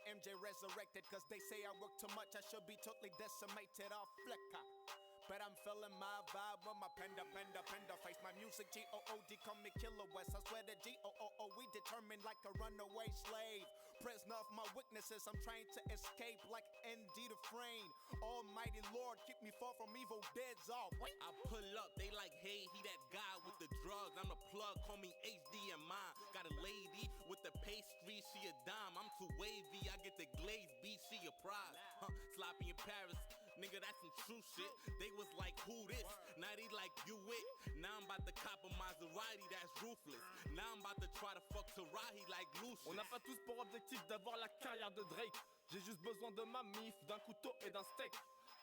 MJ resurrected. Cause they say I work too much, I should be totally decimated off flicker. But I'm feeling my vibe with my panda face. My music G-O-O-D, call me Killer West. I swear that G-O-O-O, we determined like a runaway slave. Prisoner of my weaknesses, I'm trying to escape like N.D. the Frame. Almighty Lord, keep me far from evil deads off. I pull up, they like, hey, he that guy with the drugs. I'm the plug, call me HDMI. Got a lady with the pastry, she a dime. I'm too wavy, I get the glazed beat, she a prize. Sloppy in Paris, nigga, that's some true shit. They was like, who this? Now they like, you it. Now I'm about to cop a Maserati, that's ruthless. Now I'm about to try to fuck Tarahi like Lucius. On n'a pas tous pour objectif d'avoir la carrière de Drake. J'ai juste besoin de ma mif, d'un couteau et d'un steak.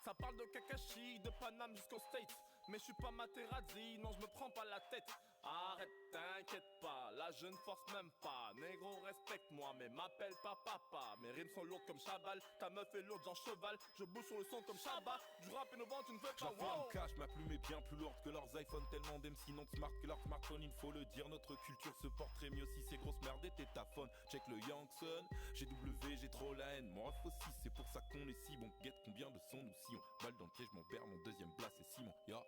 Ça parle de Kakashi, de Paname jusqu'aux States. Mais je suis pas Materazzi, non je me prends pas la tête. Arrête, t'inquiète pas, là je ne force même pas. Négro respecte-moi, mais m'appelle pas papa. Mes rimes sont lourdes comme Chabal, ta meuf est lourde genre cheval. Je bouge sur le son comme Shabba, du rap innovant tu ne fais pas. J'enferme cash, ma plume est bien plus lourde que leurs iPhones. Tellement d'MC non smart que leur smartphone, il faut le dire. Notre culture se porterait mieux si ces grosses merdes étaient ta phone. Check le Youngson, GW, j'ai trop la haine. Mon ref aussi, c'est pour ça qu'on est si bon. Guette combien de sons nous sillons. Balle dans le piège, mon père, mon deuxième blast c'est Simon. Ya.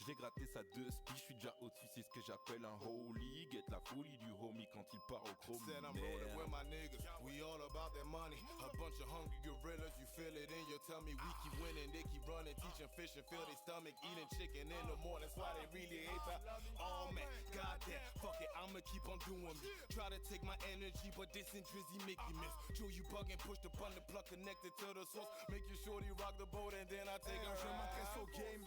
Je vais gratter ça 2 spi, je suis déjà au-dessus, c'est ce que j'appelle un holy. Get la folie du homie quand il part au chrome. Said I'm rolling with my niggas, we all about that money. A bunch of hungry gorillas, you feel it in your tummy. We keep winning, they keep running, teaching fish and fill their stomach. Eating chicken in the morning, that's why they really hate that. Oh man, goddamn, fuck it, I'ma keep on doing me. Try to take my energy, but this and Drizzy make you miss. Joe, you bugging, push the button, plug connected to the source. Make your shorty rock the boat and then I take her. Je m'intéresse au game,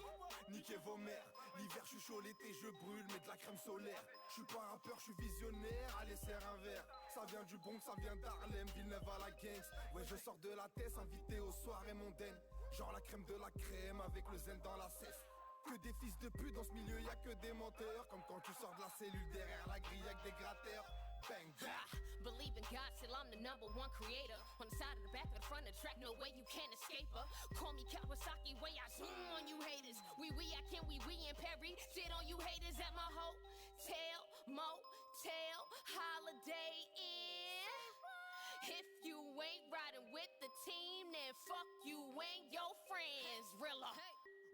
niquez vos mères. L'hiver je suis chaud, l'été je brûle, mais de la crème solaire. Je suis pas un peur, je suis visionnaire. Allez serre un verre. Ça vient du Bronx, ça vient d'Harlem, Villeneuve à la Gangs. Ouais je sors de la tête, invité aux soirées mondaines. Genre la crème de la crème avec le zen dans la cesse. Que des fils de pute dans ce milieu, y'a que des menteurs. Comme quand tu sors de la cellule derrière la grille avec des gratteurs. Bang, bang. Believe in God till I'm the #1 creator. On the side of the back of the front of the track, no way you can escape her. Call me Kawasaki, way I zoom on you haters. We, I can, we in Perry. Sit on you haters at my hotel, motel, Holiday Inn. If you ain't riding with the team, then fuck you and your friends, Rilla.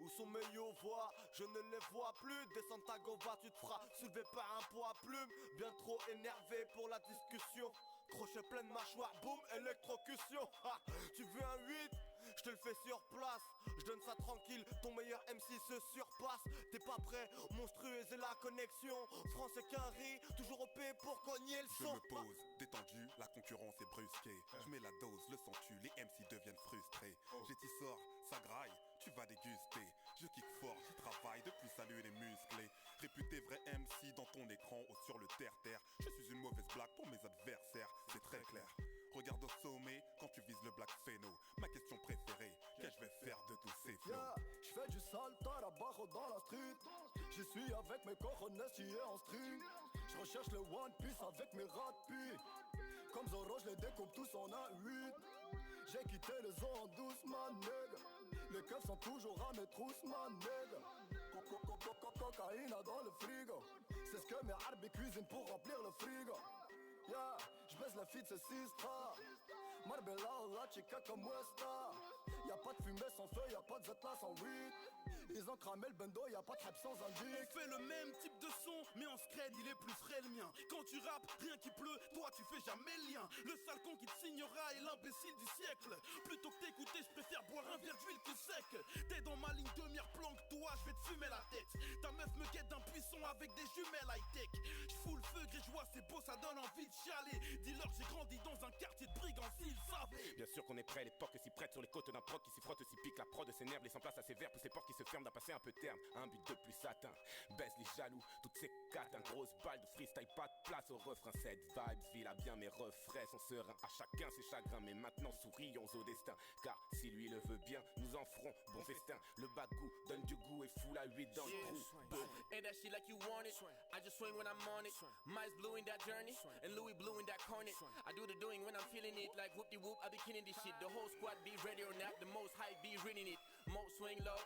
Où sont mes yo-voix? Je ne les vois plus. Descends ta gova, tu te feras soulever par un poids plume. Bien trop énervé pour la discussion. Crochet plein de mâchoire, boum, électrocution. Ha, tu veux un 8? Je te le fais sur place. Je donne ça tranquille, ton meilleur MC se surpasse. T'es pas prêt, monstrueuse et la connexion. France et Quinry, toujours OP pour cogner le son. Je me pose, détendu, la concurrence est brusquée. Je mets la dose, le sens-tu, les MC deviennent frustrés. J'ai t'y sors, ça graille, tu vas déguster. Je kick fort, j'y travaille, depuis salut les musclés. Réputé vrai MC dans ton écran ou sur le terre-terre. Je suis une mauvaise blague pour mes adversaires, c'est très clair. Regarde au sommet quand tu vises le black phéno. Ma question préférée, qu'est-ce que je vais faire de tous ces flots? Yeah, j'fais du sale tarabaro dans la street. J'y suis avec mes cojones sciés en string. J'recherche le One Piece avec mes rapis. Comme Zoro, j'les découpe tous en A8. J'ai quitté les eaux en douce, ma nègre. Les keufs sont toujours à mes trousses, ma nègre. Cocaïne dans le frigo. C'est ce que mes arbres cuisinent pour remplir le frigo. Yeah, j'baisse la fille de ce sistra. Marbella, la chica comme Westa. Y'a pas de fumée sans feu, y'a pas de zetla sans weed. Ils ont cramé le bendo, y'a pas de rap sans indice. On fait le même type de son, mais en scred il est plus frais le mien. Quand tu rappes, rien qui pleut, toi tu fais jamais le lien. Le sale con qui te signera est l'imbécile du siècle. Plutôt que t'écouter, je préfère boire un verre d'huile que sec. T'es dans ma ligne de mire plan que toi, je vais te fumer la tête. Ta meuf me guette d'un buisson avec des jumelles high-tech. J'fous le feu, grégeois, c'est beau, ça donne envie de chialer. Dis-leur j'ai grandi dans un quartier de brigands, s'ils savaient. Bien sûr qu'on est prêt, l'époque est si prête sur les côtes d'un proc qui s'y frotte, s'y pique, la prod s'énerve, laissant place à ses verres, pousse les portes qui se ferment, d'un passé un peu terne. Un but de plus atteint, baisse les jaloux, toutes ces quatre, un grosse balle de freestyle, pas de place au refrain. Cette vibe vile à bien mes refrains, son serein, à chacun ses chagrins, mais maintenant sourions au destin, car si lui le veut bien, nous en ferons bon festin. Le bagou donne du goût et fout la 8 dans le trou. Ain't that shit like you want it? I just swing when I'm on it. Mine's blue in that journey, and Louis blue in that cornet. I do the doing when I'm feeling it, like whoop-de-whoop, I be killing this shit. The whole squad be ready or not, the most hype be reading it. Mo swing low,